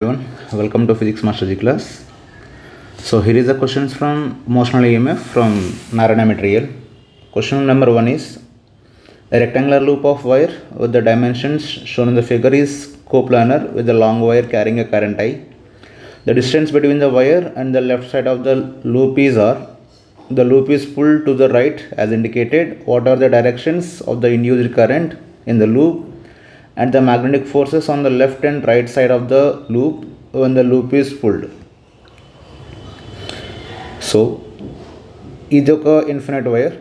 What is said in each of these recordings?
Everyone, welcome to Physics Master G class. So here is the questions from motional EMF from Narayana material. Question number 1 is a rectangular loop of wire with the dimensions shown in the figure is coplanar with the long wire carrying a current I. The distance between the wire and the left side of the loop is R. The loop is pulled to the right as indicated. What are the directions of the induced current in the loop and the magnetic forces on the left and right side of the loop when the loop is pulled? So ఇది ఒక infinite wire.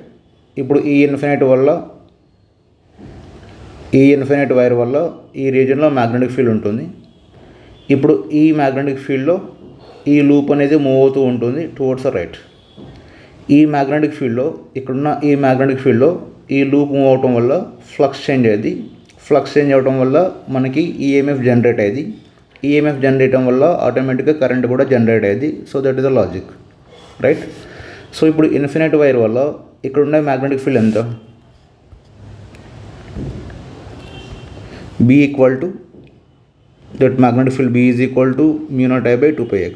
ఇప్పుడు ఈ infinite wire వల్ల ఈ రీజియన్లో magnetic field ఉంటుంది. ఇప్పుడు ఈ magnetic ఫీల్డ్లో ఈ లూప్ అనేది మూవ్ అవుతూ ఉంటుంది టువర్డ్స్ ద రైట్. ఈ మ్యాగ్నెటిక్ ఫీల్డ్లో ఇక్కడున్న ఈ మ్యాగ్నెటిక్ ఫీల్డ్లో ఈ లూప్ మూవ్ అవటం వల్ల ఫ్లక్స్ చేంజ్ అయ్యేది. ఫ్లక్స్ చేంజ్ అవ్వడం వల్ల మనకి ఈఎంఎఫ్ జనరేట్ అయ్యేది. ఈఎంఎఫ్ జనరేట్ అవ్వడం వల్ల ఆటోమేటిక్గా కరెంట్ కూడా జనరేట్ అయ్యేది. So that is the logic, right? So ఇప్పుడు ఇన్ఫినిట్ వైర్ వల్ల ఇక్కడ ఉండే మ్యాగ్నెటిక్ ఫీల్డ్ ఎంత? B equal to that magnetic field B is equal to μ0I/2πx.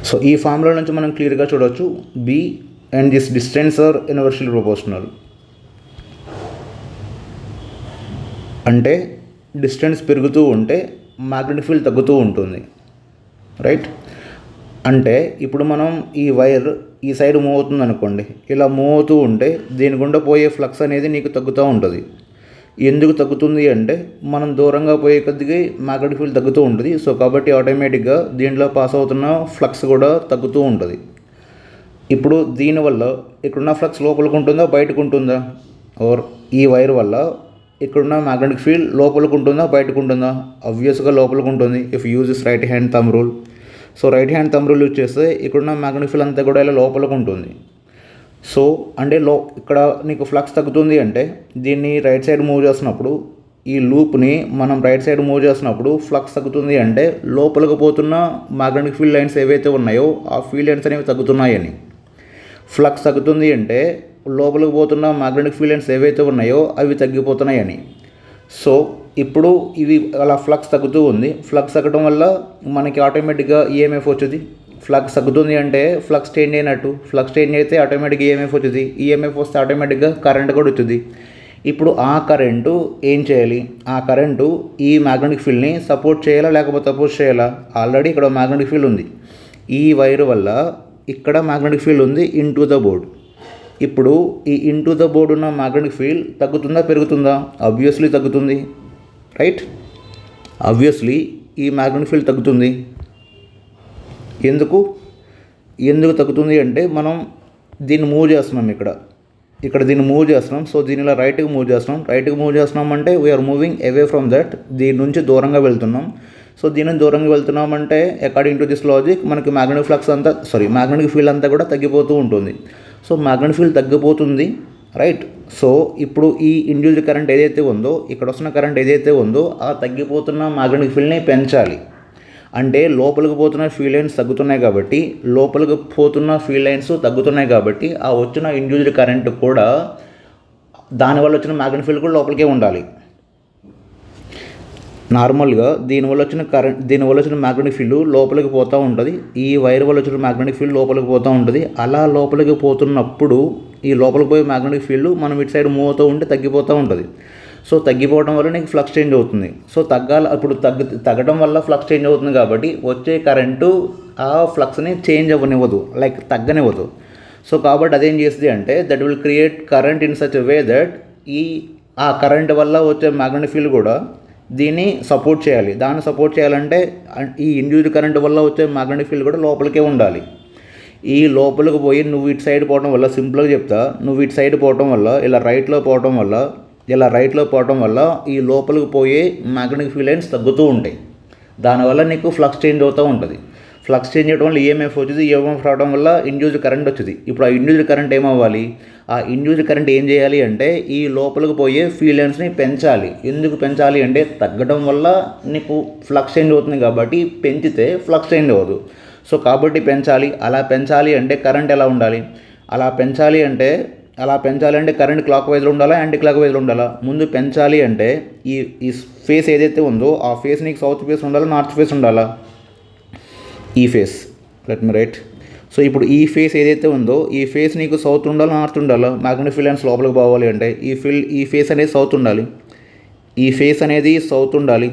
So ఈ ఫార్ములా నుంచి మనం క్లియర్గా చూడవచ్చు B and this distance are inversely proportional. అంటే డిస్టెన్స్ పెరుగుతూ ఉంటే మ్యాగ్నెటిక్ ఫీల్డ్ తగ్గుతూ ఉంటుంది, రైట్? అంటే ఇప్పుడు మనం ఈ వైర్ ఈ సైడ్ మూవ్ అవుతుంది అనుకోండి, ఇలా మూవ్ అవుతూ ఉంటే దీని గుండా పోయే ఫ్లక్స్ అనేది నీకు తగ్గుతూ ఉంటుంది. ఎందుకు తగ్గుతుంది అంటే మనం దూరంగా పోయే కొద్దిగా మ్యాగ్నెటిక్ ఫీల్డ్ తగ్గుతూ ఉంటుంది. సో కాబట్టి ఆటోమేటిక్గా దీంట్లో పాస్ అవుతున్న ఫ్లక్స్ కూడా తగ్గుతూ ఉంటుంది. ఇప్పుడు దీనివల్ల ఇక్కడున్న ఫ్లక్స్ లోపలికి ఉంటుందా బయటకు ఉంటుందా? ఓర్ ఈ వైర్ వల్ల ఇక్కడున్న మ్యాగ్నెటిక్ ఫీల్డ్ లోపలికి ఉంటుందా బయటకు ఉంటుందా? ఆబ్వియస్గా లోపలికి ఉంటుంది. If use is right hand thumb rule. So right hand thumb rule use చేస్తే ఇక్కడున్న మ్యాగ్నెటిక్ ఫీల్డ్ అంతా కూడా ఇలా లోపలికి ఉంటుంది. సో అంటే ఇక్కడ నీకు ఫ్లక్స్ తగ్గుతుంది అంటే దీన్ని రైట్ సైడ్ మూవ్ చేస్తున్నప్పుడు ఈ లూప్ని మనం రైట్ సైడ్ మూవ్ చేస్తున్నప్పుడు ఫ్లక్స్ తగ్గుతుంది అంటే లోపలికి పోతున్న మ్యాగ్నెటిక్ ఫీల్డ్ లైన్స్ ఏవైతే ఉన్నాయో ఆ ఫీల్డ్ లైన్స్ అనేవి తగ్గుతున్నాయని. ఫ్లక్స్ తగ్గుతుంది అంటే లోపలికి పోతున్న మ్యాగ్నెటిక్ ఫీల్డ్ లైన్స్ ఏవైతే ఉన్నాయో అవి తగ్గిపోతున్నాయని. సో ఇప్పుడు ఇవి అలా ఫ్లక్స్ తగ్గుతూ ఉంది. ఫ్లక్స్ తగ్గడం వల్ల మనకి ఆటోమేటిక్గా ఈఎంఎఫ్ వచ్చింది. ఫ్లక్స్ తగ్గుతుంది అంటే ఫ్లక్స్ చేంజ్ అయినట్టు. ఫ్లక్స్ చేంజ్ అయితే ఆటోమేటిక్గా ఈఎంఎఫ్ వచ్చింది. ఈఎంఎఫ్ వస్తే ఆటోమేటిక్గా కరెంట్ కూడా వచ్చింది. ఇప్పుడు ఆ కరెంటు ఏం చేయాలి? ఆ కరెంటు ఈ మ్యాగ్నెటిక్ ఫీల్డ్ని సపోర్ట్ చేయాలా లేకపోతే అపోజ్ చేయాలా? ఆల్రెడీ ఇక్కడ మ్యాగ్నెటిక్ ఫీల్డ్ ఉంది. ఈ వైర్ వల్ల ఇక్కడ మ్యాగ్నెటిక్ ఫీల్డ్ ఉంది ఇంటూ ద బోర్డ్. ఇప్పుడు ఈ ఇంటూ ద బోర్డ్ ఉన్న మ్యాగ్నెటిక్ ఫీల్డ్ తగ్గుతుందా పెరుగుతుందా? ఆబ్వియస్లీ తగ్గుతుంది, రైట్? ఆబ్వియస్లీ ఈ మ్యాగ్నెటిక్ ఫీల్డ్ తగ్గుతుంది. ఎందుకు తగ్గుతుంది అంటే మనం దీన్ని మూవ్ చేస్తున్నాం. ఇక్కడ దీన్ని మూవ్ చేస్తున్నాం. సో దీని ఇలా రైట్కి మూవ్ చేస్తున్నాం అంటే we're moving away from that. దీని నుంచి దూరంగా వెళ్తున్నాం. సో దీని దూరంగా వెళ్తున్నామంటే అకార్డింగ్ టు దిస్ లాజిక్ మనకి మ్యాగ్నెటిక్ ఫీల్డ్ అంతా కూడా తగ్గిపోతూ ఉంటుంది. సో మ్యాగ్నెటిక్ ఫీల్డ్ తగ్గిపోతుంది, రైట్? సో ఇప్పుడు ఈ ఇండ్యూస్డ్ కరెంట్ ఏదైతే ఉందో, ఇక్కడ వస్తున్న కరెంట్ ఏదైతే ఉందో ఆ తగ్గిపోతున్న మ్యాగ్నెటిక్ ఫీల్డ్ని పెంచాలి. అంటే లోపలికి పోతున్న ఫీల్డ్ లైన్స్ తగ్గుతున్నాయి కాబట్టి ఆ వచ్చిన ఇండ్యూస్డ్ కరెంట్ కూడా దానివల్ల వచ్చిన మ్యాగ్నెటిక్ ఫీల్డ్ కూడా లోపలికే ఉండాలి. నార్మల్గా దీనివల్ల వచ్చిన మ్యాగ్నెటిక్ ఫీల్డ్ లోపలికి పోతూ ఉంటుంది. ఈ వైర్ వల్ల వచ్చిన మ్యాగ్నెటిక్ ఫీల్డ్ లోపలికి పోతూ ఉంటుంది. అలా లోపలికి పోతున్నప్పుడు ఈ లోపలికి పోయే మ్యాగ్నెటిక్ ఫీల్డ్ మనం ఇటు సైడ్ మూవ్ అవుతూ ఉంటే తగ్గిపోతూ ఉంటుంది. సో తగ్గిపోవడం వల్ల నీకు ఫ్లక్స్ చేంజ్ అవుతుంది. సో ఇప్పుడు తగ్గడం వల్ల ఫ్లక్స్ చేంజ్ అవుతుంది కాబట్టి వచ్చే కరెంటు ఆ ఫ్లక్స్ని చేంజ్ అవ్వనివ్వదు, లైక్ తగ్గనివ్వదు. సో కాబట్టి అదేం చేస్తుంది అంటే that will create current in such way that ఆ కరెంట్ వల్ల వచ్చే మ్యాగ్నెటిక్ ఫీల్డ్ కూడా దీన్ని సపోర్ట్ చేయాలి. దాన్ని సపోర్ట్ చేయాలంటే ఈ ఇండ్యూస్డ్ కరెంట్ వల్ల వచ్చే మ్యాగ్నెటిక్ ఫీల్డ్ కూడా లోపలికే ఉండాలి. ఈ లోపలికి పోయి నువ్వు ఇటు సైడ్ పోవడం వల్ల, సింపుల్గా చెప్తా, నువ్వు ఇటు సైడ్ పోవడం వల్ల ఇలా రైట్లో పోవడం వల్ల ఈ లోపలికి పోయే మ్యాగ్నెటిక్ ఫీల్డ్ లైన్స్ తగ్గుతూ ఉంటాయి. దానివల్ల నీకు ఫ్లక్స్ చేంజ్ అవుతూ ఉంటుంది. ఫ్లక్స్ చేంజ్ అవ్వడం వల్ల ఈఎంఎఫ్ వచ్చింది. ఈఎంఎఫ్ రావడం వల్ల ఇండ్యూస్డ్ కరెంట్ వచ్చింది. ఇప్పుడు ఆ ఇండ్యూస్డ్ కరెంట్ ఏమవ్వాలి? ఆ ఇండ్యూస్డ్ కరెంట్ ఏం చేయాలి అంటే ఈ లోపలికి పోయే ఫీల్డ్ లైన్స్ని పెంచాలి. ఎందుకు పెంచాలి అంటే తగ్గడం వల్ల నీకు ఫ్లక్స్ చేంజ్ అవుతుంది కాబట్టి పెంచితే ఫ్లక్స్ చేంజ్ అవ్వదు. సో కాబట్టి పెంచాలి. అలా పెంచాలి అంటే కరెంట్ ఎలా ఉండాలి? అలా పెంచాలి అంటే అలా పెంచాలంటే కరెంట్ క్లాక్ వైజ్లో ఉండాలా యాంటీ క్లాక్ వైజ్లో ఉండాలా? ముందు పెంచాలి అంటే ఈ ఈ ఫేస్ ఏదైతే ఉందో ఆ ఫేస్ నీకు సౌత్ ఫేస్ ఉండాలా నార్త్ ఫేస్ ఉండాలా? ఈ face, let me right. So ఇప్పుడు ఈ ఫేస్ ఏదైతే ఉందో ఈ ఫేస్ నీకు సౌత్ ఉండాలా నార్త్ ఉండాలా? మ్యాగ్నెటిక్ ఫీల్డ్ లైన్స్ లోపలికి పోవాలి అంటే ఈ ఫేస్ అనేది సౌత్ ఉండాలి, ఈ ఫేస్ అనేది సౌత్ ఉండాలి,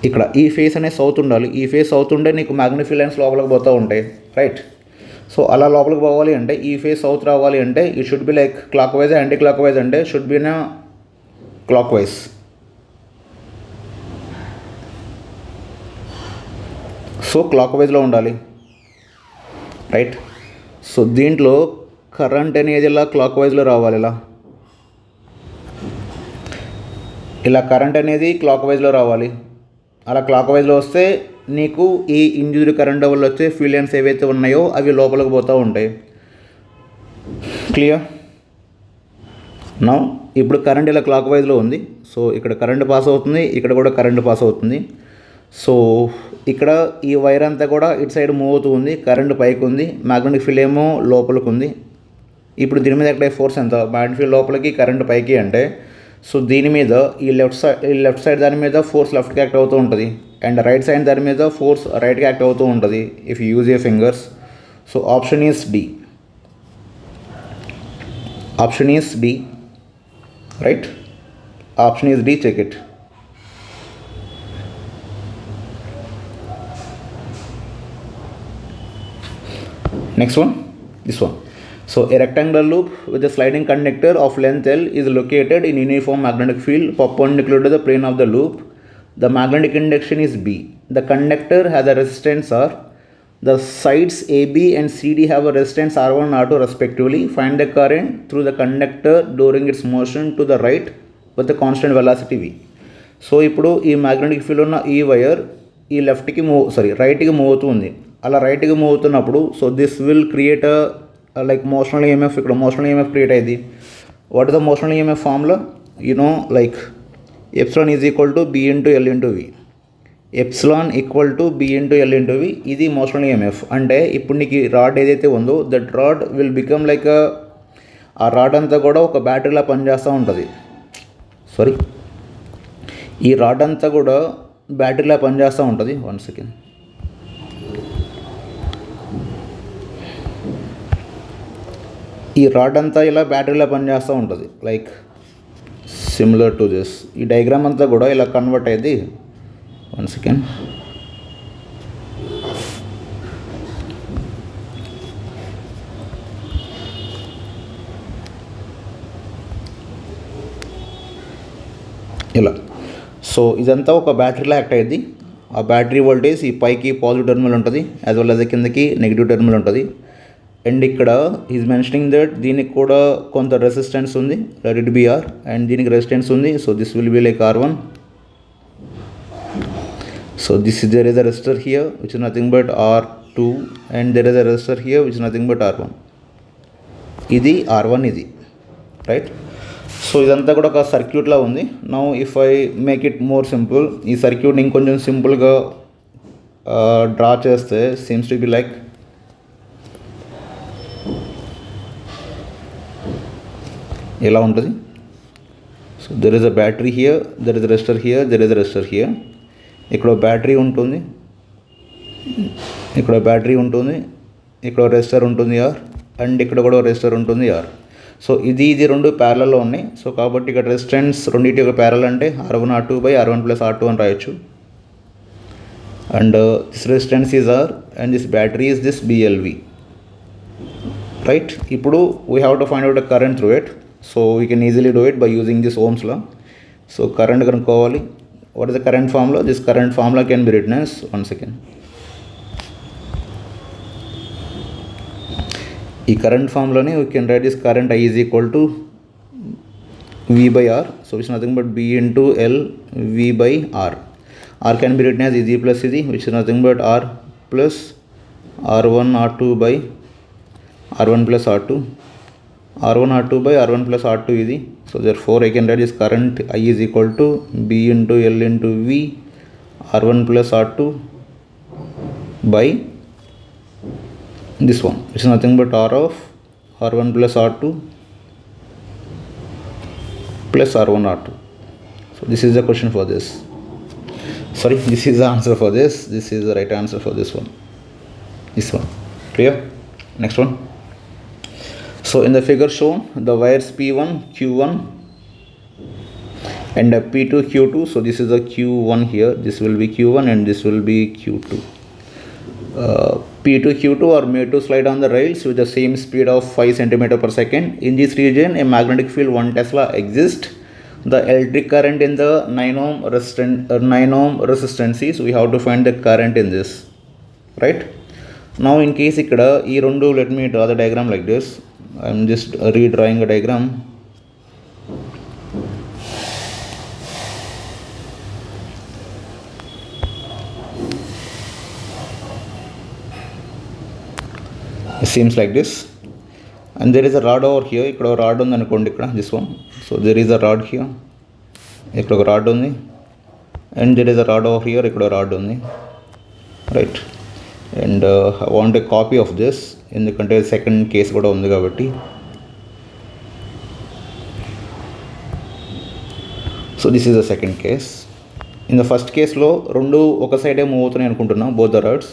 ఇక్కడ ఈ ఫేస్ అనేది సౌత్ ఉండాలి. ఈ ఫేస్ సౌత్ ఉంటే నీకు మ్యాగ్నెటిక్ ఫీల్డ్ లైన్స్ లోపలికి పోతూ ఉంటాయి, రైట్? సో అలా లోపలికి పోవాలి అంటే ఈ ఫేస్ సౌత్ రావాలి అంటే it should be like clock wise, anti clock wise అంటే షుడ్ బి నా క్లాక్ వైజ్. సో క్లాక్ వైజ్లో ఉండాలి, రైట్? సో దీంట్లో కరెంట్ అనేది ఇలా క్లాక్ వైజ్లో రావాలి, ఇలా కరెంట్ అనేది క్లాక్ వైజ్లో రావాలి. అలా క్లాక్ వైజ్లో వస్తే నీకు ఈ ఇండ్యూస్డ్ కరెంట్ వల్ల వచ్చే ఫీల్డ్ లైన్స్ ఏవైతే ఉన్నాయో అవి లోపలికి పోతూ ఉంటాయి. క్లియర్? నౌ ఇప్పుడు కరెంట్ ఇలా క్లాక్ వైజ్లో ఉంది. సో ఇక్కడ కరెంట్ పాస్ అవుతుంది, ఇక్కడ కూడా కరెంట్ పాస్ అవుతుంది. సో ఇక్కడ ఈ వైర్ అంతా కూడా ఇటు సైడ్ మూవ్ అవుతూ ఉంది, కరెంట్ పైకి ఉంది, మ్యాగ్నెటిక్ ఫీల్డ్ ఏమో లోపలికి ఉంది. ఇప్పుడు దీని మీద ఎక్కడ ఫోర్స్ ఎంత? మ్యాగ్నెటిక్ ఫీల్డ్ లోపలికి, కరెంట్ పైకి అంటే సో దీని మీద ఈ లెఫ్ట్ సైడ్ దాని మీద ఫోర్స్ లెఫ్ట్కి యాక్ట్ అవుతూ ఉంటుంది అండ్ రైట్ సైడ్ దాని మీద ఫోర్స్ రైట్కి యాక్ట్ అవుతూ ఉంటుంది if you use your fingers. So option is D, right? Option is D, check it. Next one, this one. So a rectangular loop with a sliding conductor of length L is located in uniform magnetic field perpendicular to the plane of the loop. The magnetic induction is B. The conductor has a resistance R. The sides AB and CD have a resistance R1 and R2 respectively. Find the current through the conductor during its motion to the right with the constant velocity V. So ఇప్పుడు ఈ magnetic field ఉన్న ఈ wire ఈ రైట్కి move అవుతుంది. అలా రైట్కి move అవుతున్నప్పుడు so this will create like motional EMF. ఇక్కడ మోషనల్ ఈఎంఎఫ్ క్రియేట్ అయ్యింది. What is the motional EMF formula? Like epsilon is equal to B into L into V. Epsilon equal to B into L into V. ఇది motional EMF. అంటే ఇప్పుడు నీకు rod ఏదైతే ఉందో that rod will become like ఆ rod అంతా కూడా ఒక బ్యాటరీలా పనిచేస్తూ ఉంటుంది. ఈ రాడ్ అంతా కూడా బ్యాటరీలా పనిచేస్తూ ఉంటుంది. 1 సెకండ్. ఈ రాడ్ అంతా ఇలా బ్యాటరీలా పనిచేస్తూ ఉంటుంది లైక్ సిమిలర్ టు దిస్. ఈ డయాగ్రామ్ అంతా కూడా ఇలా కన్వర్ట్ అయ్యేది. 1 సెకండ్. ఇలా సో ఇదంతా ఒక బ్యాటరీలా యాక్ట్ అయ్యేది. ఆ బ్యాటరీ వోల్టేజ్ ఈ పైకి పాజిటివ్ టెర్మినల్ ఉంటుంది యాజ్ వెల్ యాజ్ కిందకి నెగిటివ్ టెర్మినల్ ఉంటుంది. అండ్ ఇక్కడ ఈజ్ మెన్షనింగ్ దట్ దీనికి కూడా కొంత రెసిస్టెన్స్ ఉంది, let it be R, and దీనికి రెసిస్టెన్స్ ఉంది. So this will be like R1. So there is a resistor here which is nothing but R2 and there is a resistor here which is nothing but R1. ఇది R1 ఇది, right? So ఇదంతా కూడా ఒక సర్క్యూట్లా ఉంది. Now if I make it more simple, ఈ సర్క్యూట్ని ఇంకొంచెం సింపుల్గా డ్రా చేస్తే సీమ్స్ టు బి లైక్ ఇలా ఉంటుంది. So there is a battery here, there is a resistor here, there is a resistor here. ఇక్కడ బ్యాటరీ ఉంటుంది, ఇక్కడ బ్యాటరీ ఉంటుంది, ఇక్కడ రెసిస్టర్ ఉంటుంది ఆర్, అండ్ ఇక్కడ కూడా రెసిస్టర్ ఉంటుంది ఆర్. సో ఇది రెండు ప్యారలలో ఉన్నాయి. సో కాబట్టి ఇక్కడ రెసిస్టెన్స్ రెండింటి యొక్క ప్యారల్ అంటే R1 R2 by R1 plus R2 అని రాయొచ్చు. And this resistance is R and this battery is this BLV, right? ఇప్పుడు we have to find out the current through it. So we can easily do it by using this Ohm's law. So current కనుక్కోవాలి. What is the current formula? This current formula can be written as 1 second. ఈ current ఫార్ములాని we can write this current I is equal to V by R. So it's nothing but B into L V by R. R can be written as Eg plus Eg, which is nothing but R plus R1 R2 by R1 plus R2. R1 R2 by R1 plus R2 Eg. So therefore I can write this current I is equal to B into L into V R1 plus R2 by this one, which is nothing but R of R1 plus R2 plus R1 R2. So this is the question for this. Sorry, this is the answer for this. This is the right answer for this one. This one. Clear? Next one. So in the figure shown, the wires P1, Q1 and P2, Q2. So this is the Q1 here. This will be Q1 and this will be Q2. P2, Q2 are made to slide on the rails with the same speed of 5 cm per second. In this region, a magnetic field 1 Tesla exists. The electric current in the 9 ohm resistance is, we have to find the current in this, right? Now in case ikkada ee rendu, let me draw the diagram like this. I am just redrawing a diagram. It seems like this, and there is a rod over here. ikkada rod undi anukondi, ikkada this one. So there is a rod here, ikkada rod undi, and there is a rod over here, ikkada rod undi, right? And I want a copy of this ఎందుకంటే second case కూడా ఉంది కాబట్టి. So this is the second case. In the first కేసులో రెండు ఒక సైడే move అవుతున్నాయి అనుకుంటున్నా, బోత్ ద రాడ్స్.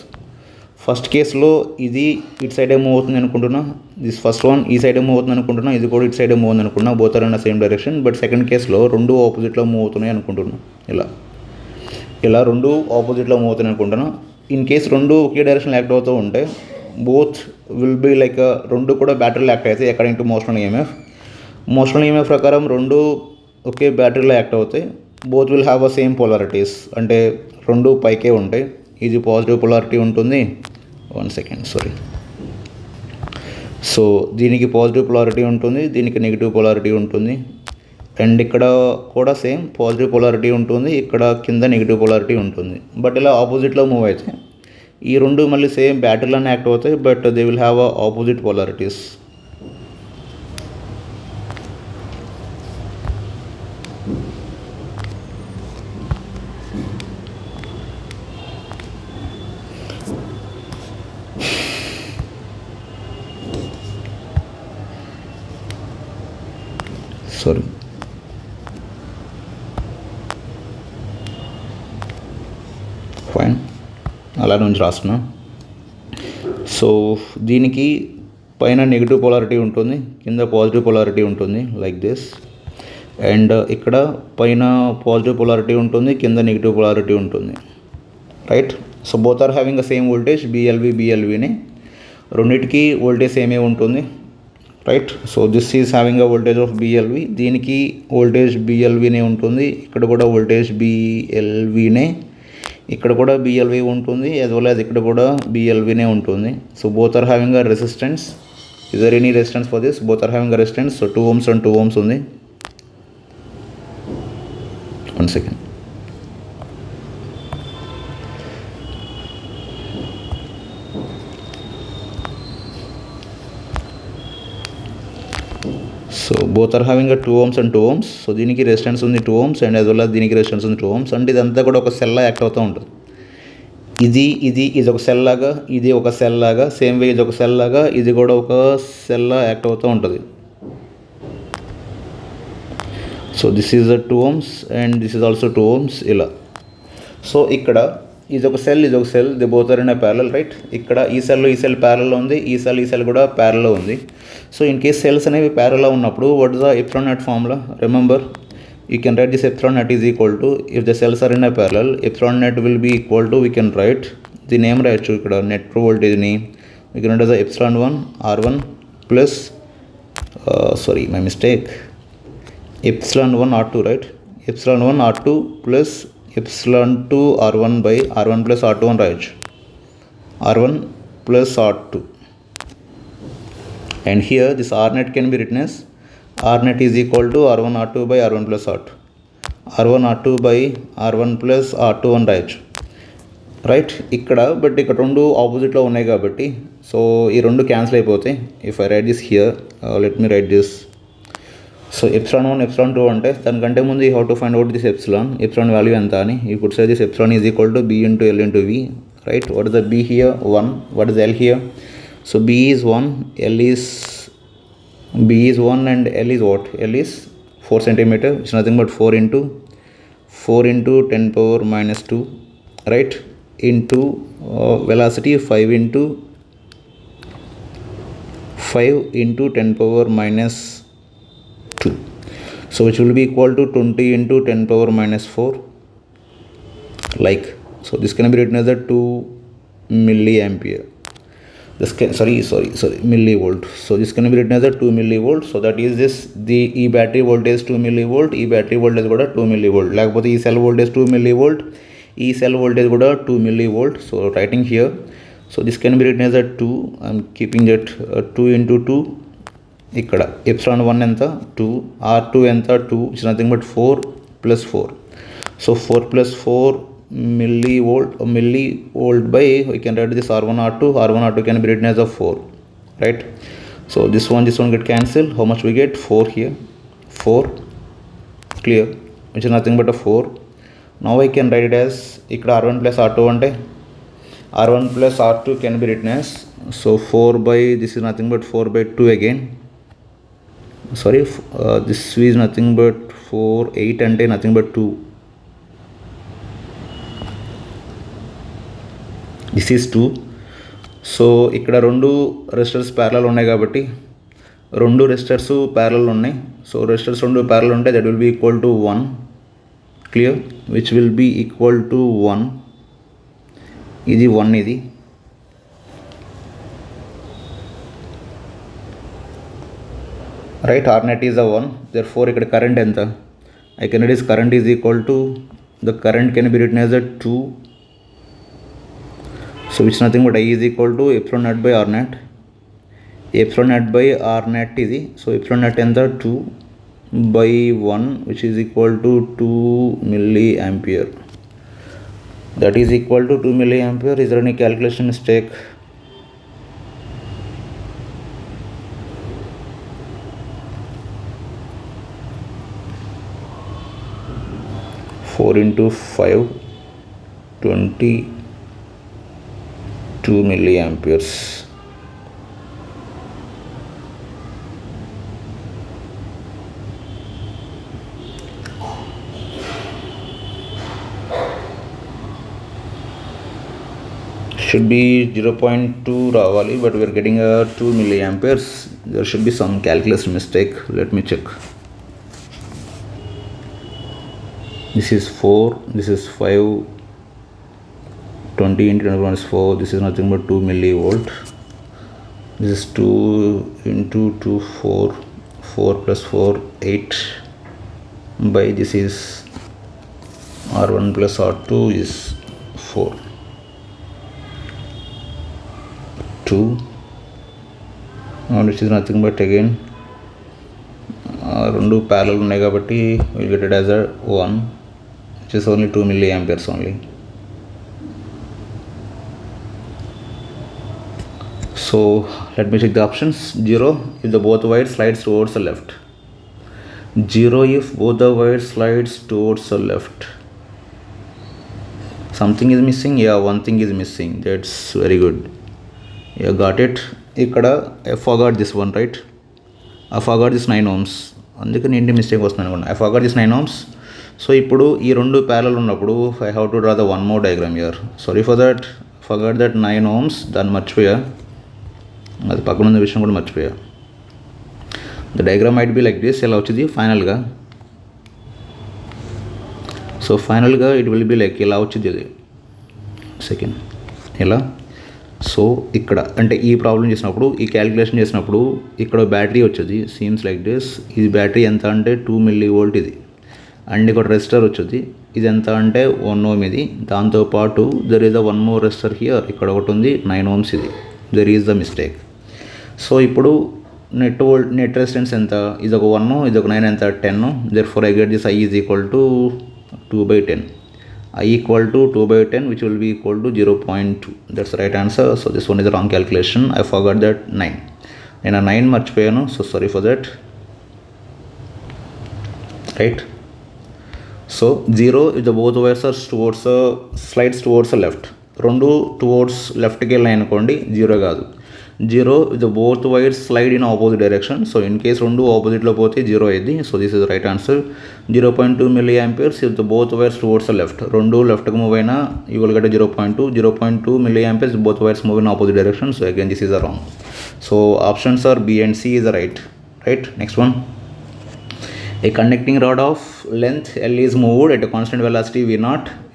ఫస్ట్ కేసులో ఇది ఇటు సైడే మూవ్ అవుతుంది అనుకుంటున్నా, దిస్ ఫస్ట్ వన్ ఈ సైడే మూవ్ అవుతుంది అనుకుంటున్నా, ఇది కూడా ఇటు సైడే మూవ్ అవుతుంది అనుకుంటున్నా, both are in the same direction. But second కేసులో రెండు ఆపోజిట్లో మూవ్ అవుతున్నాయి అనుకుంటున్నా, ఇలా రెండు ఆపోజిట్లో మూవ్ అవుతున్నాయి అనుకుంటున్నా. ఇన్ కేస్ రెండు ఒకే డైరెక్షన్ యాక్ట్ అవుతూ ఉంటే బోత్ విల్ బీ లైక్ రెండు కూడా బ్యాటరీలో యాక్ట్ అవుతాయి అకార్డింగ్ టు మోషనల్ ఈఎంఎఫ్. మోషనల్ ఈఎంఎఫ్ ప్రకారం రెండు ఒకే బ్యాటరీలో యాక్ట్ అవుతాయి. Both will have a same polarities, అంటే రెండు పైకే ఉంటాయి. ఇది పాజిటివ్ పొలారిటీ ఉంటుంది, 1 second సారీ. సో దీనికి పాజిటివ్ పొలారిటీ ఉంటుంది, దీనికి నెగిటివ్ పొలారిటీ ఉంటుంది. అండ్ ఇక్కడ కూడా సేమ్ పాజిటివ్ పొలారిటీ ఉంటుంది, ఇక్కడ కింద నెగిటివ్ పొలారిటీ ఉంటుంది. బట్ ఇలా ఆపోజిట్లో మూవ్ అయితే ఈ రెండు మళ్ళీ సేమ్ బ్యాటరీలోనే యాక్ట్ అవుతాయి, but they will have a opposite polarities. Sorry, fine, అలా నుంచి రాస్తున్నా. సో దీనికి పైన నెగిటివ్ పొలారిటీ ఉంటుంది, కింద పాజిటివ్ పొలారిటీ ఉంటుంది లైక్ దిస్. అండ్ ఇక్కడ పైన పాజిటివ్ పొలారిటీ ఉంటుంది, కింద నెగిటివ్ పొలారిటీ ఉంటుంది, right? So both are having the same voltage బిఎల్వినే, రెండింటికి వోల్టేజ్ సేమే ఉంటుంది, right? So this is having a voltage of BLV, దీనికి వోల్టేజ్ బిఎల్వినే ఉంటుంది, ఇక్కడ కూడా వోల్టేజ్ బిఎల్వినే, ఇక్కడ కూడా బిఎల్వి ఉంటుంది, యాజ్ వెల్ యాజ్ ఇక్కడ కూడా బిఎల్వినే ఉంటుంది. So both are having a resistance. Is there any resistance for this? Both are having a resistance. So 2 ohms and 2 ohms ఉంది. 1 second. So both are having 2 ohms and 2 ohms. So దీనికి resistance ఉంది 2 ohms and as well as దీనికి resistance ఉంది 2 ohms. అంటే ఇదంతా కూడా ఒక సెల్లా act అవుతూ ఉంటుంది. ఇది ఒక సెల్ లాగా, ఇది ఒక సెల్ లాగా, సేమ్ వే ఇది ఒక సెల్ లాగా, ఇది కూడా ఒక సెల్లా యాక్ట్ అవుతూ ఉంటుంది. So this is 2 ohms and this is also 2 ohms ఇలా. సో ఇక్కడ ఇది ఒక సెల్, ఇది ఒక cell, the both are in a parallel, right? ఇక్కడ ఈ సెల్ ప్యారలల్ ఉంది, ఈ సెల్ కూడా ప్యారలల్ ఉంది. సో ఇన్ కేస్ సెల్స్ అనేవి ప్యారలల్ ఉన్నప్పుడు what is the epsilon naught formula? Remember, you can write this epsilon net is equal to, if the cells are in a parallel, epsilon net will be equal to, we can write the name రాయొచ్చు ఇక్కడ net voltage ని. we can write as epsilon 1 r1 plus sorry my mistake, epsilon 1 r2, right? epsilon 1 r2 plus epsilon 2 r1 by r1 plus r2 అని రాయొచ్చు, r1 plus r2. and here this r net can be written as r net is equal to r1 r2 by r1 plus r2, r1 r2 by r1 plus r2 అని రాయొచ్చు, right? ఇక్కడ but ఇక్కడ రెండు ఆపోజిట్లో ఉన్నాయి కాబట్టి so ఈ రెండు క్యాన్సిల్ అయిపోతాయి. If I right this here, let me right this. So epsilon 1 epsilon 2 అంటే దానికంటే ముందు you have to find out this epsilon value ఎంత అని. You could say this epsilon is equal to b into l into v, right? What is the b here? 1. What is l here? So b is 1, l is B is 1 and L is what? L is 4 centimeter, which is nothing but 4 into 10 power minus 2, right? Into velocity 5 into 10 power minus 2. So which will be equal to 20 into 10 power minus 4. Like, so this can be written as a 2 milliampere. This can, sorry, millivolt. So this can be written as a 2 millivolt. So that is this, the E battery voltage 2 millivolt, E battery voltage kuda 2 millivolt. Like E cell voltage 2 millivolt, E cell voltage kuda 2 millivolt. So writing here, so this can be written as a 2. I'm keeping that 2 into 2. ఇక్కడ epsilon 1 ఎంత 2, R2 ఎంత 2, which is nothing but 4 plus 4. So 4 plus 4 millivolt by, we can write this R1 R2 can be written as a 4, right? So this one get cancelled. How much we get? 4 here, 4, clear, which is nothing but a 4. Now I can write it as ఇక్కడ R1 plus R2 అంటే R1 plus R2 can be written as, so 4 by, this is nothing but 4 by 2 again. Sorry, this is nothing but 4, 8 అంటే nothing but 2. This is 2. So ఇక్కడ రెండు resistors parallel ఉన్నాయి కాబట్టి రెండు resistors parallel ఉన్నాయి. So resistors రెండు parallel ఉంటే that will be equal to 1, clear, which will be equal to 1. ఇది 1, ఇది right. R net is a 1. Therefore ఇక్కడ కరెంట్ ఎంత? I can write current is equal to, the current can be written as a 2. So which is nothing but I is equal to epsilon naught by R net. Epsilon naught by R net ఇది. So epsilon naught ఎంత? 2 by 1, which is equal to 2 milliampere. That is equal to 2 milliampere. Is there any calculation mistake? into 5, 22 milliamperes. Should be 0.2 రావాలి, but we are getting a 2 milliamperes. There should be some calculation mistake. Let me check. This is 4, this is 5, 20 into 10 minus 4, this is nothing but 2 millivolt. This is 2 into 2, 4 plus 4, 8 by, this is R1 plus R2 is 4, 2, and which is nothing but again రెండు parallel ఉన్నాయి కాబట్టి we'll get it as a 1, which is only 2 milliamperes only. So let me check the options. 0 if the both wires slides towards the left. 0 if both the wires slides towards the left. Something is missing. Yeah, one thing is missing. That's very good. Yeah, got it. ikkada I forgot this one, right? I forgot this 9 ohms. అందుకని ఏంటి mistake వస్తుంది అనుకోండి. I forgot this 9 ohms. So ఇప్పుడు ఈ రెండు parallel ఉన్నప్పుడు I have to draw the one more diagram here. Sorry for that. Forgot that 9 ohms. దాన్ని మర్చిపోయా, అది పక్కన ఉన్న విషయం కూడా మర్చిపోయా. The diagram might be like this. ఎలా వచ్చింది ఫైనల్గా? సో ఫైనల్గా ఇట్ విల్ బి లైక్ ఇలా వచ్చింది అది. సెకండ్ ఎలా? సో ఇక్కడ అంటే ఈ ప్రాబ్లం చేసినప్పుడు, ఈ క్యాలిక్యులేషన్ చేసినప్పుడు ఇక్కడ బ్యాటరీ వచ్చేది సీమ్స్ లైక్ దిస్. ఇది బ్యాటరీ ఎంత అంటే 2 millivolt ఇది. అండ్ ఇక్కడ రెసిస్టర్ వచ్చేది, ఇది ఎంత అంటే 1 ohm ఇది. దాంతోపాటు there is a one more resistor here, ఇక్కడ ఒకటి ఉంది 9 ohms ఇది. There is the mistake. So ఇప్పుడు నెట్ రెసిస్టెన్స్ ఎంత? ఇది ఒక 1, ఇది ఒక 9, ఎంత 10. Therefore I get this I is equal to 2/10. I equal to 2/10, which will be equal to 0.2. That's the right answer. So this one is the wrong calculation. I forgot that 9. నేను 9 మర్చిపోయాను. So sorry for that, right. So 0 if the both wires are slides towards the left. రెండు towards లెఫ్ట్కి వెళ్ళాయి అనుకోండి, 0 కాదు. Zero the both wires slide in opposite direction. So in case రెండు ఆపోజిట్లో పోతే జీరో అయింది. So this is right answer. 0.2 milli amperes if the both wires towards the left. రెండు లెఫ్ట్కి మూవ్ అయినా you will get 0.2 milli amperes both wires move in opposite direction. So again this is the wrong. So options are B and C is the right. Next one. A conducting rod of length L is moved at a constant velocity V0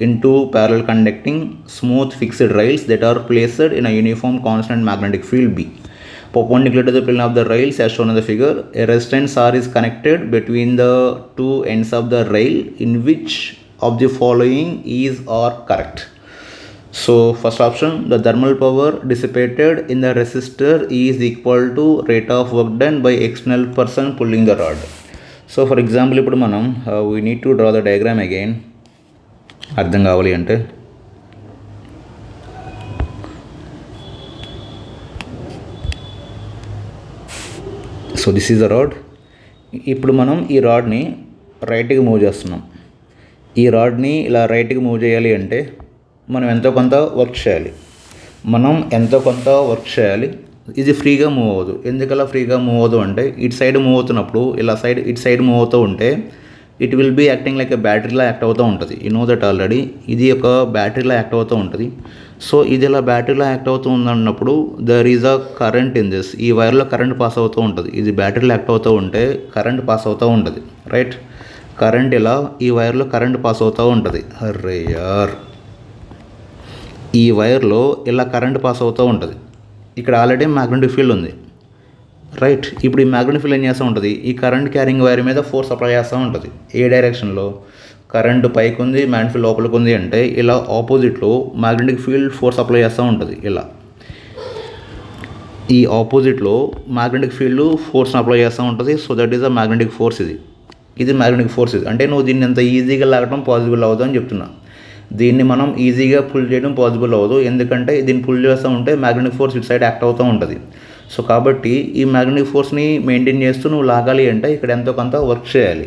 into parallel conducting smooth fixed rails that are placed in a uniform constant magnetic field B. Perpendicular to the plane of the rails as shown in the figure, a resistance R is connected between the two ends of the rail. In which of the following is or correct? So first option, the thermal power dissipated in the resistor is equal to rate of work done by external person pulling the rod. So for example, ఇప్పుడు మనం we need to draw the diagram again. అర్థం కావాలి అంటే so this is the rod. ఇప్పుడు మనం ఈ రాడ్ని రైట్కి move చేస్తున్నాం. ఈ రాడ్ని ఇలా రైట్కి మూవ్ చేయాలి అంటే మనం ఎంతో కొంత వర్క్ చేయాలి. ఇది ఫ్రీగా మూవ్ అవ్వదు. ఎందుకలా ఫ్రీగా మూవ్ అవ్వదు అంటే ఇటు సైడ్ మూవ్ అవుతున్నప్పుడు ఇలా ఇటు సైడ్ మూవ్ అవుతూ ఉంటే it will be acting like a బ్యాటరీలా యాక్ట్ అవుతూ ఉంటుంది. You know that already. ఇది ఒక బ్యాటరీలా యాక్ట్ అవుతూ ఉంటుంది. సో ఇది ఇలా బ్యాటరీలా యాక్ట్ అవుతూ ఉందన్నప్పుడు there is a current in this. ఈ వైర్లో కరెంట్ పాస్ అవుతూ ఉంటుంది. ఇది బ్యాటరీలో యాక్ట్ అవుతూ ఉంటే కరెంట్ పాస్ అవుతూ ఉంటుంది. రైట్, కరెంట్ ఇలా ఈ వైర్లో కరెంట్ పాస్ అవుతూ ఉంటుంది. అర్రే యార్, ఈ వైర్లో ఇలా కరెంట్ పాస్ అవుతూ ఉంటుంది. ఇక్కడ ఆల్రెడీ మ్యాగ్నెటిక్ ఫీల్డ్ ఉంది. రైట్, ఇప్పుడు ఈ మ్యాగ్నెటిక్ ఫీల్డ్ ఏం చేస్తూ ఉంటుంది, ఈ కరెంట్ క్యారింగ్ వైర్ మీద ఫోర్స్ అప్లై చేస్తూ ఉంటుంది. ఏ డైరెక్షన్లో? కరెంటు పైకి ఉంది, మ్యాగ్నెటిక్ ఫీల్డ్ లోపలికి ఉంది అంటే ఇలా ఆపోజిట్లో మ్యాగ్నెటిక్ ఫీల్డ్ ఫోర్స్ అప్లై చేస్తూ ఉంటుంది. ఇలా ఈ ఆపోజిట్లో మ్యాగ్నెటిక్ ఫీల్డ్ ఫోర్స్ని అప్లై చేస్తూ ఉంటుంది. So that is a magnetic force. ఇది మ్యాగ్నెటిక్ ఫోర్స్. అంటే నువ్వు దీన్ని ఎంత ఈజీగా లాగడం పాసిబుల్ అవ్వదు అని చెప్తున్నా. దీన్ని మనం ఈజీగా పుల్ చేయడం పాసిబుల్ అవ్వదు. ఎందుకంటే దీన్ని పుల్ చేస్తూ ఉంటే మ్యాగ్నెటిక్ ఫోర్స్ ఇటు సైడ్ యాక్ట్ అవుతూ ఉంటుంది. సో కాబట్టి ఈ మ్యాగ్నెటిక్ ఫోర్స్ని మెయింటైన్ చేస్తూ నువ్వు లాగాలి అంటే ఇక్కడ ఎంతో కొంత వర్క్ చేయాలి.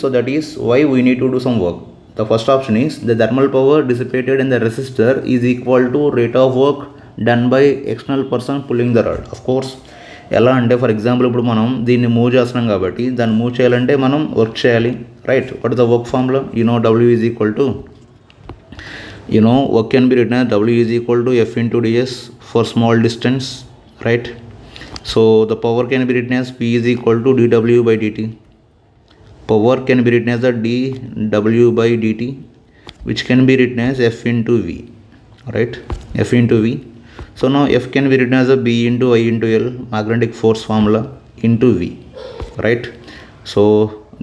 So that is why we need to do some work. The first option is the thermal power dissipated in the resistor is equal to rate of work done by external person pulling the rod. Of course ఎలా అంటే for example ఇప్పుడు మనం దీన్ని move చేస్తున్నాం కాబట్టి దాన్ని move చేయాలంటే మనం వర్క్ చేయాలి. Right, what is the work formula? W is equal to, work can be written as W is equal to F into ds for small distance. Right, so the power can be written as P is equal to dW by dt. Power can be written as a dW by dt, which can be written as F into V. Right, F into V. So now F can be written as a B into I into L, magnetic force formula, into V. Right, so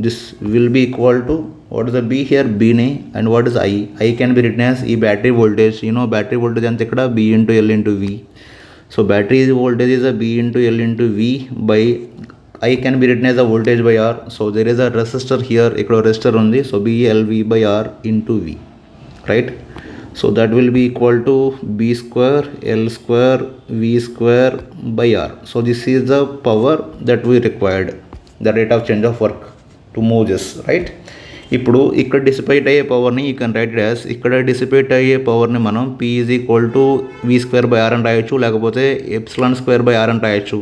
this will be equal to, what is the B here? B ne, and what is I? I can be written as e battery voltage. Battery voltage ante ikkada B into L into V. So battery voltage is a B into L into V by I can be written as a voltage by R. So there is a resistor here, ikkada resistor undi. So B L V by R into V. Right, so that will be equal to B square L square V square by R. So this is the power that we required, the rate of change of work to move this. Right, ఇప్పుడు ఇక్కడ dissipate అయ్యే పవర్ని you can write as, ఇక్కడ dissipate అయ్యే పవర్ని మనం P is equal to V square by R అని రాయొచ్చు, లేకపోతే ఎప్సిలాన్ స్క్వేర్ బై ఆర్ అని రాయొచ్చు.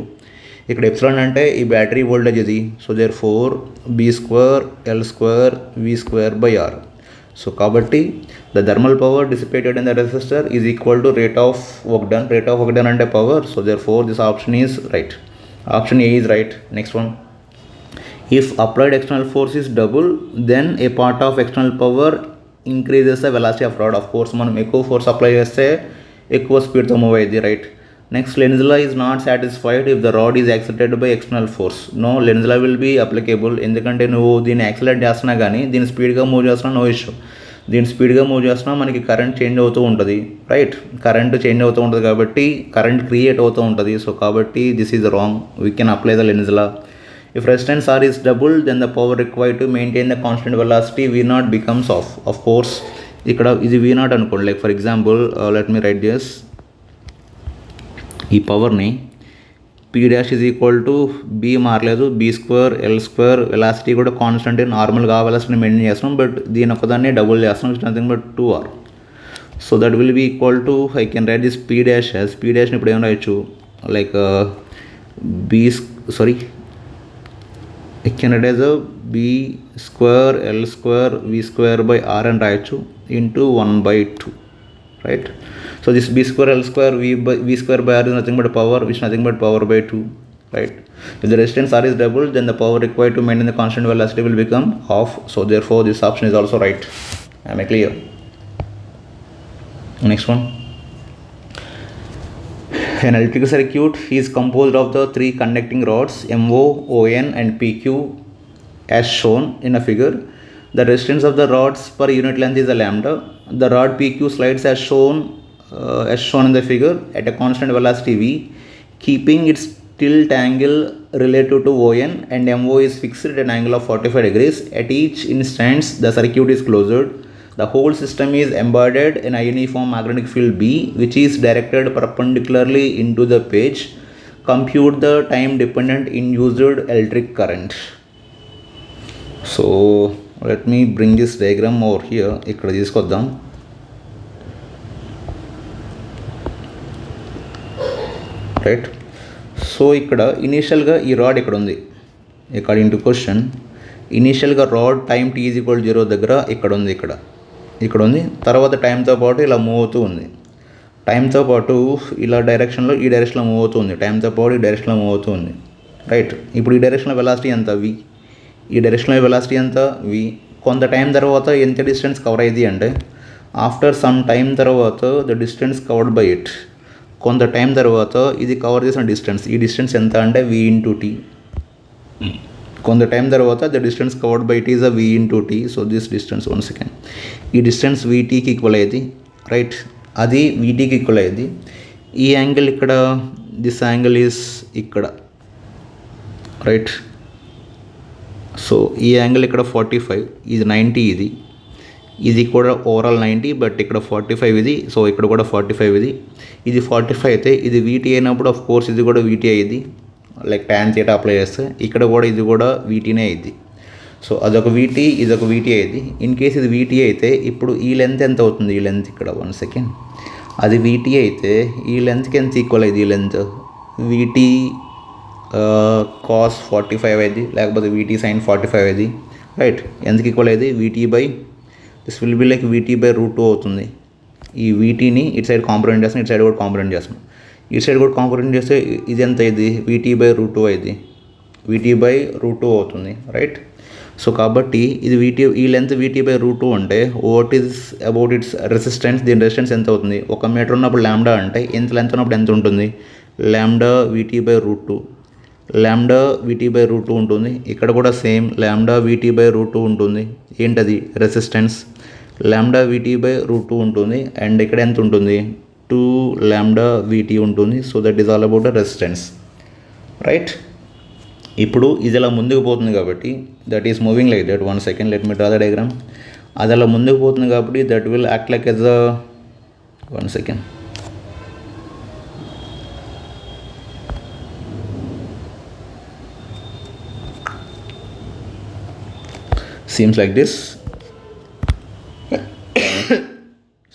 ఇక్కడ ఎప్సిలాన్ అంటే ఈ బ్యాటరీ వోల్టేజ్ ఇది. So therefore B square L square V square by R. So కాబట్టి the thermal power dissipated in the resistor is equal to rate of work done అంటే power. So therefore this option is right. Option A is right. Next one, if applied external force is double, then a part of external power increases the velocity of rod. Of course మనం ఎక్కువ force apply చేస్తే ఎక్కువ స్పీడ్తో move అయ్యింది. Right, next Lenz law is not satisfied if the rod is accelerated by external force. No, Lenz law will be applicable. ఎందుకంటే నువ్వు దీన్ని accelerate చేస్తున్నా కానీ దీన్ని స్పీడ్గా మూవ్ చేస్తున్నా నో ఇష్యూ. దీన్ని స్పీడ్గా మూవ్ చేస్తున్నా మనకి కరెంట్ చేంజ్ అవుతూ ఉంటుంది. రైట్, కరెంట్ చేంజ్ అవుతూ ఉంటుంది కాబట్టి కరెంట్ క్రియేట్ అవుతూ ఉంటుంది. సో కాబట్టి this is wrong. We can apply the lens law. If resistance R is doubled, then the power required to maintain the constant velocity V0 becomes off. Of course, ఇక్కడ ఇది V0 అనుకోండి. Like for example let me right this. ఈ పవర్ని P dash is equal to B మారలేదు, B square L square, velocity కూడా constant నార్మల్గా వెలాసిటీని maintain చేస్తున్నాం. But దీని ఒక్కదాన్ని డబుల్ చేస్తున్నాం, it's nothing but 2R. So that will be equal to, I can write this p dash as p dash ఇప్పుడు ఏమైనా రాయొచ్చు like I can write as a b square l square v square by r and రాయొచ్చు into 1/2, right? So this b square l square v square by r is nothing but power, which is nothing but power by 2, right? If the resistance r is doubled, then the power required to maintain the constant velocity will become half. So therefore this option is also right. Am I clear? Next one. An electrical circuit is composed of the three conducting rods MO, ON and PQ as shown in a figure. The resistance of the rods per unit length is a lambda. The rod PQ slides as shown in the figure at a constant velocity v, keeping its tilt angle relative to ON, and MO is fixed at an angle of 45 degrees. At each instance the circuit is closed. The whole system is embedded in a uniform magnetic field B, which is directed perpendicularly into the page. Compute the time dependent induced electric current. So let me bring this diagram over here. ఇక్కడ తీసుకొద్దాం. Right. So ఇక్కడ ఇనీషియల్గా ఈ rod ఇక్కడ ఉంది. According to question ఇనీషియల్గా rod time t is equal 0 దగ్గర ఇక్కడ ఉంది, ఇక్కడ ఉంది. తర్వాత టైంతో పాటు ఇలా మూవ్ అవుతూ ఉంది. టైంతో పాటు ఇలా డైరెక్షన్లో ఈ డైరెక్షన్లో మూవ్ అవుతూ ఉంది. టైంతో పాటు ఈ డైరెక్షన్లో మూవ్ అవుతూ ఉంది, రైట్? ఇప్పుడు ఈ డైరెక్షన్లో వెలాసిటీ ఎంత v, ఈ డైరెక్షన్లో వెలాసిటీ ఎంత v. కొంత టైం తర్వాత ఎంత డిస్టెన్స్ కవర్ అయ్యింది అంటే ఆఫ్టర్ సమ్ టైం తర్వాత the distance covered by it. కొంత టైం తర్వాత ఇది కవర్ చేసిన డిస్టెన్స్, ఈ డిస్టెన్స్ ఎంత అంటే v ఇంటూ t. కొంత టైం తర్వాత the distance covered by it is a v into t. So this distance, one second, ఈ డిస్టెన్స్ vtకి ఈక్వల్ అయ్యేది, రైట్? అది vtకి ఈక్వల్ అయ్యేది. ఈ యాంగిల్ ఇక్కడ, దిస్ యాంగిల్ ఈజ్ ఇక్కడ, రైట్? సో ఈ యాంగిల్ ఇక్కడ 45, ఇది 90, ఇది కూడా ఓవరాల్ 90, బట్ ఇక్కడ 45 ఇది. సో ఇక్కడ కూడా 45 ఇది 45 అయితే ఇది vt అయినప్పుడు ఆఫ్ కోర్స్ ఇది కూడా vt అయ్యింది, లైక్ tan θ అప్లై చేస్తే ఇక్కడ కూడా ఇది కూడా vtనే అయ్యింది. సో అదొక vt, ఇదొక vt అయ్యింది. ఇన్ కేస్ ఇది vt అయితే ఇప్పుడు ఈ లెంత్ ఎంత అవుతుంది? ఈ లెంత్ ఇక్కడ, వన్ సెకండ్, అది vt అయితే ఈ లెంత్కి ఎంత ఈక్వల్ అయ్యింది? ఈ లెంత్ vt cos 45 అయ్యింది, లేకపోతే vt sin 45 అయ్యింది, రైట్? ఎందుకు ఈక్వల్ అయ్యింది? vt by this will be like vt by √2 అవుతుంది. ఈ vtని ఇటు సైడ్ కాంపోనెంట్ చేస్తాం, ఇటు సైడ్ కూడా కాంపోనెంట్ చేస్తాం. ఇటు సైడ్ కూడా కాంపోనెంట్ చేస్తే ఇది ఎంత అయ్యింది? vt బై √2 అయ్యింది, vt బై √2 అవుతుంది, రైట్? సో కాబట్టి ఇది vt, ఈ లెంత్ vt బై √2 అంటే what is about it's resistance? దీని రెసిస్టెన్స్ ఎంత అవుతుంది? 1 మీటర్ ఉన్నప్పుడు లాంబ్డా అంటే ఎంత లెంత్ ఉన్నప్పుడు ఎంత ఉంటుంది? Lambda vt by √2, lambda vt by √2 ఉంటుంది. ఇక్కడ కూడా సేమ్ లాంబ్డా vt బై √2 ఉంటుంది. ఏంటది? రెసిస్టెన్స్. లాంబ్డా vt బై √2 ఉంటుంది. అండ్ ఇక్కడ ఎంత ఉంటుంది? 2 లాంబ్డా vt ఉంటుంది. So that is all about the resistance, right? ఇప్పుడు ఇది అలా ముందుకు పోతుంది కాబట్టి that is moving like that. One second, let me draw the diagram. అది అలా ముందుకు పోతుంది కాబట్టి that will act like yes a, one second, seems like this.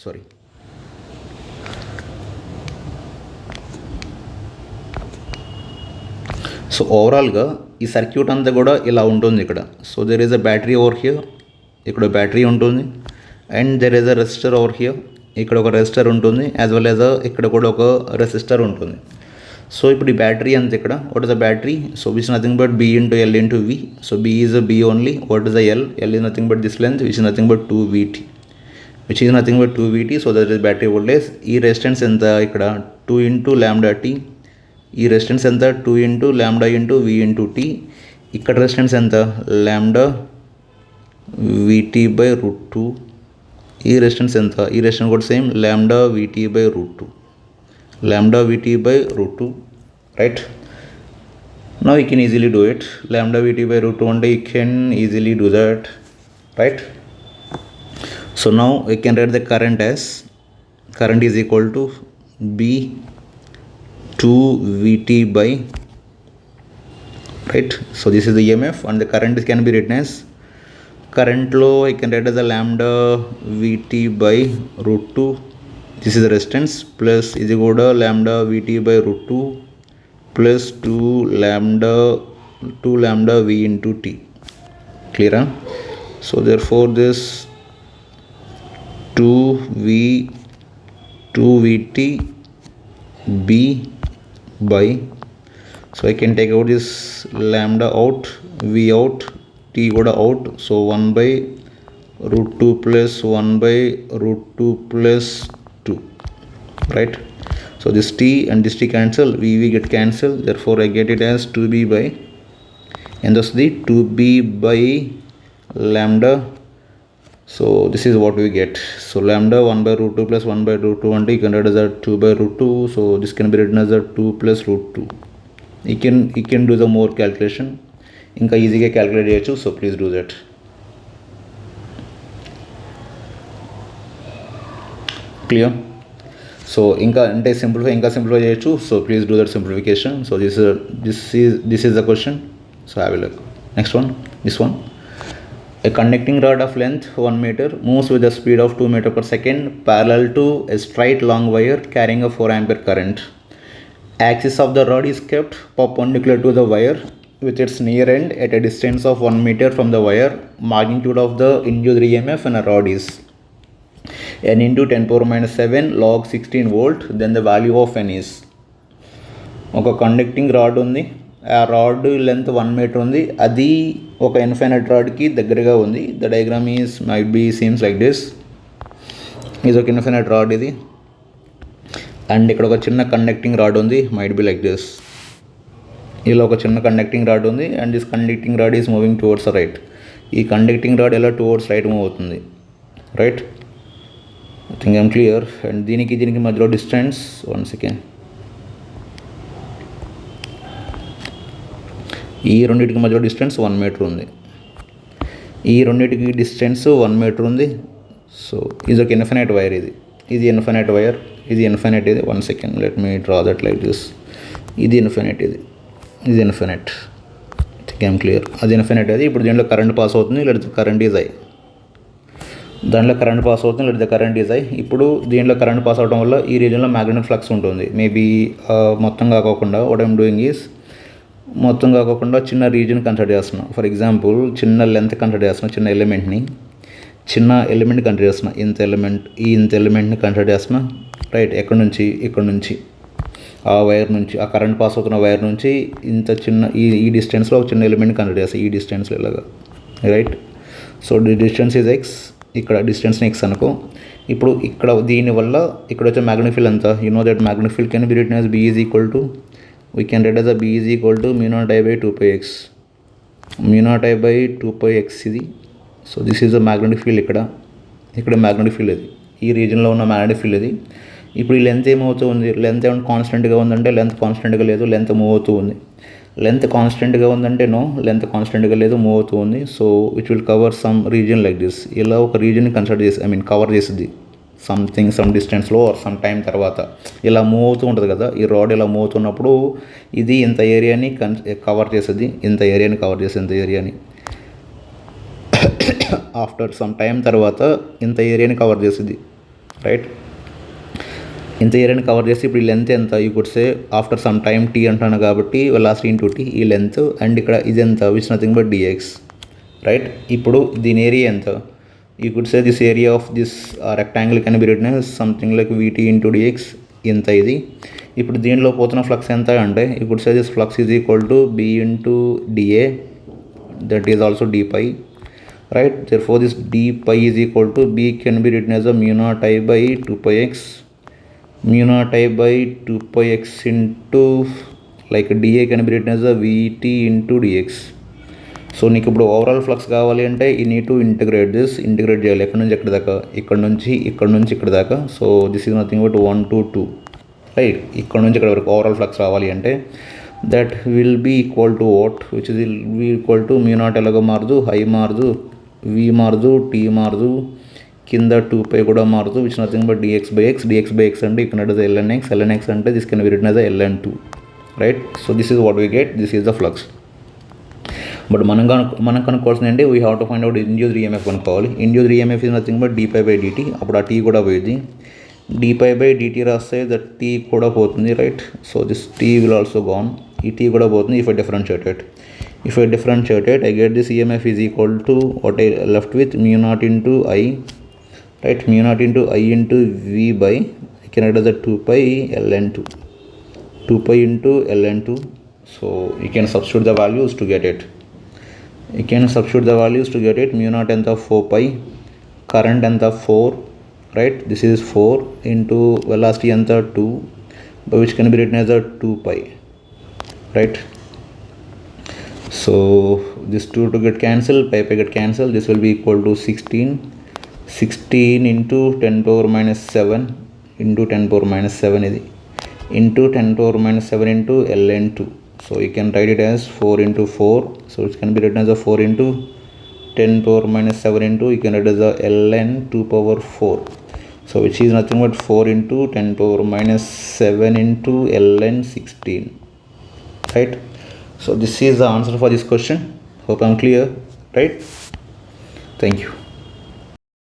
Sorry. So ఓవరాల్గా ఈ సర్క్యూట్ అంతా కూడా ఇలా ఉంటుంది ఇక్కడ. So there is a battery over here, ఇక్కడ బ్యాటరీ ఉంటుంది. And there is a resistor over here, ఇక్కడ ఒక రెసిస్టర్ ఉంటుంది. యాజ్ వెల్ యాజ్ ఇక్కడ కూడా ఒక రెసిస్టర్ ఉంటుంది. సో ఇప్పుడు ఈ బ్యాటరీ అంత ఇక్కడ, what is the battery? So which nothing but b into l into v. So b is a b only. What is the l? l is nothing but this length, which is nothing but 2vt, which is nothing but 2vt. So that is battery voltage. ఈ resistance ఎంత? ఇక్కడ 2 into lambda t. ఈ resistance ఎంత? 2 into lambda into v into t. ఇక్కడ resistance ఎంత? Lambda vt by √2. ఈ resistance ఎంత? ఈ రెసిస్టెన్స్ కూడా same lambda vt by √2, lambda vt by √2, right? Now you can easily do it. Lambda vt by √2 and you can easily do that, right? So now we can write the current as, current is equal to b 2vt by, right? So this is the EMF and the current can be written as, current low I can write as a lambda vt by √2 this is the resistance plus ఇది కూడా lambda Vt by root 2 plus 2 lambda V into T. Clear? So therefore this 2Vt B by, so I can take out this lambda out, V out, T కూడా out, so 1 by root 2 plus 1 by root 2 plus 2, right? So this T and this T cancel, VV get cancelled, therefore I get it as 2B by, and thus the 2B by lambda. So this is what we get. So lambda 1 by root 2 plus 1 by root 2 and you can write as 2 by root 2. So this can be written as 2 plus root 2. You can do the more calculation. Inka easy ga calculate cheyachu. So please do that. Clear? So inka ante simplify cheyachu. So please do that simplification. So this is the question. So have a look. Next one. This one. A conducting rod of length 1 meter moves with a speed of 2 meter per second parallel to a straight long wire carrying a 4 ampere current. Axis of the rod is kept perpendicular to the wire with its near end at a distance of 1 meter from the wire. Magnitude of the induced EMF in a rod is n into 10 power minus 7 log 16 volt. Then the value of n is, ఒక conducting rod ఉంది, ఆ rod length 1 metre ఉంది, అది ఒక infinite రాడ్కి దగ్గరగా ఉంది. The diagram is might be seems like this. ఇది ఒక ఇన్ఫైనైట్ రాడ్ ఇది, అండ్ ఇక్కడ ఒక చిన్న కండక్టింగ్ రాడ్ ఉంది, మైట్ బీ లైక్ దిస్. ఇలా ఒక చిన్న కండక్టింగ్ రాడ్ ఉంది and this conducting rod is moving towards right. ఈ కండక్టింగ్ రాడ్ ఎలా టువర్డ్స్ రైట్ మూవ్ అవుతుంది, right? I think I'm clear. And దీనికి మధ్యలో డిస్టెన్స్ 1 సెకండ్, ఈ రెండింటికి మధ్యలో డిస్టెన్స్ 1 మీటర్ ఉంది. ఈ రెండింటికి డిస్టెన్స్ 1 మీటర్ ఉంది. సో ఇది ఒక ఇన్ఫైనైట్ వైర్, ఇది ఇన్ఫైనైట్ వైర్, ఇది ఇన్ఫైనైట్, ఇది 1 second let me draw that like this. ఇది ఇన్ఫైనైట్, ఇది ఇన్ఫైనైట్. Think I'm clear. అది ఇన్ఫైనైట్. అది ఇప్పుడు దీంట్లో కరెంట్ పాస్ అవుతుంది, లేదా కరెంట్ ఈజ్ ఐ. దాంట్లో కరెంట్ పాస్ అవుతుంది, లేదా కరెంట్ ఈజ్ ఐ. ఇప్పుడు దీంట్లో కరెంట్ పాస్ అవడం వల్ల ఈ రీజన్లో మ్యాగ్నెటిక్ ఫ్లక్స్ ఉంటుంది. మేబీ మొత్తం కాకుండా వాట్ ఐఎమ్ డూయింగ్ ఈజ్, మొత్తం కాకుండా చిన్న రీజన్ కన్సిడర్ చేస్తున్నాం. ఫర్ ఎగ్జాంపుల్ చిన్న లెంత్ కన్సిడర్ చేస్తున్నాం, చిన్న ఎలిమెంట్ కన్సిడర్ చేస్తున్నా. ఇంత ఎలిమెంట్ని కన్సిడర్ చేస్తున్నా, రైట్? ఎక్కడి నుంచి ఆ వైర్ నుంచి, ఆ కరెంట్ పాస్ అవుతున్న వైర్ నుంచి ఇంత చిన్న ఈ డిస్టెన్స్లో ఒక చిన్న ఎలిమెంట్ కన్సిడర్ చేస్తాను, ఈ డిస్టెన్స్లో ఇలాగా, right? So distance is X, ఇక్కడ డిస్టెన్స్ని ఎక్స్ అనుకో. ఇప్పుడు ఇక్కడ దీనివల్ల ఇక్కడ వచ్చే మ్యాగ్నెటిక్ ఫీల్డ్ ఎంత, you know that magnetic field can be written as B is equal to, we can write as a B is equal to mu naught I by 2 pi x. mu naught I by 2 pi x ఇది. So this is the magnetic field. ఇక్కడ magnetic field ఇది, ఈ రీజన్లో ఉన్న magnetic field ఇది. ఇప్పుడు ఈ length ఏమవుతూ ఉంది, length ఏమైనా కాన్స్టెంట్గా ఉందంటే లెంత్ కాన్స్టెంట్గా లేదు, లెంత్ మూవ్ అవుతూ ఉంది. లెంత్ కాన్స్టెంట్గా ఉందంటే నో, లెంత్ కాన్స్టెంట్గా లేదు, మూవ్ అవుతూ ఉంది. So which will cover some reason like this. ఇలా ఒక రీజన్ని కన్సిడర్ చేసి కవర్ చేస్తుంది సమ్ డిస్టెన్స్లో ఆర్ సమ్ టైం తర్వాత. ఇలా మూవ్ అవుతూ ఉంటుంది కదా, ఈ రాడ్ ఇలా మూవ్ అవుతున్నప్పుడు ఇది ఇంత ఏరియాని కవర్ చేస్తుంది, ఇంత ఏరియాని ఆఫ్టర్ సమ్ టైం తర్వాత ఇంత ఏరియాని కవర్ చేస్తుంది, రైట్? ఇంత ఏరియాని కవర్ చేసి ఇప్పుడు ఈ లెంత్ ఎంత, you could say after some time T అంటాను కాబట్టి వెలాసిటీ ఇంటూ టీ, ఈ లెంత్. అండ్ ఇక్కడ ఇది ఎంత, which nothing but dx, right? ఇప్పుడు దీని ఏరియా ఎంత, you could say this area of this rectangle can be written as something like Vt into dx, ఇంత ఇది. ఇప్పుడు దీనిలో పోతున్న ఫ్లక్స్ ఎంత అంటే you could say this flux is equal to B into dA, that is also d pi, right? Therefore this d pi is equal to B can be written as a mu naught I by 2 pi x, mu naught I by 2 pi x into like dA can be written as a Vt into dx. So నీకు ఇప్పుడు overall flux కావాలి అంటే ఈ need to integrate చేయాలి. ఎక్కడి నుంచి ఎక్కడి దాకా, ఇక్కడ నుంచి ఇక్కడ దాకా. So this is nothing but 1 to 2, right? ఇక్కడ నుంచి ఇక్కడ వరకు ఓవరాల్ ఫ్లక్స్ రావాలి అంటే that will be equal to what, which is be equal to mu naught ఎలాగో మారదు, ఐ మారదు, V మారదు, T మారదు, కింద 2 pi కూడా మారదు, which nothing but dx by x అంటే ఇక్కడ ln x అంటే this can be written as ln2, right? So this is what we get, this is the flux. But మనం కనుక్కోవాల్సింది అంటే we have to find out induced EMF కనుక్కోవాలి. Induced EMF is nothing but d pi by dt. అప్పుడు ఆ tea కూడా పోయింది. dy by dt రాస్తే that t కూడా పోతుంది, right. So this t will also gone, ఈ t కూడా పోతుంది if I differentiate it. If I differentiate it, I get this EMF is equal to what I left with mu naught into I, right, mu naught into I into V by, I can write as a 2 pi ln2, 2 pi into ln2. So you can substitute the values to get it. You can substitute the values to get it. Mu naught ఎంత 4 pi, current ఎంత 4, right, this is 4 into velocity ఎంత 2, by which can be written as a 2 pi, right. So this 2 to get cancelled, pi get cancelled, this will be equal to 16 into 10 power minus 7 into 10 power minus 7 ఇది into 10 power minus 7 into ln2. So you can write it as 4 into 4, so it can be written as a 4 into 10 power minus 7 into, you can write as a ln 2 power 4, so which is nothing but 4 into 10 power minus 7 into ln 16, right. So this is the answer for this question. Hope I'm clear, right? Thank you.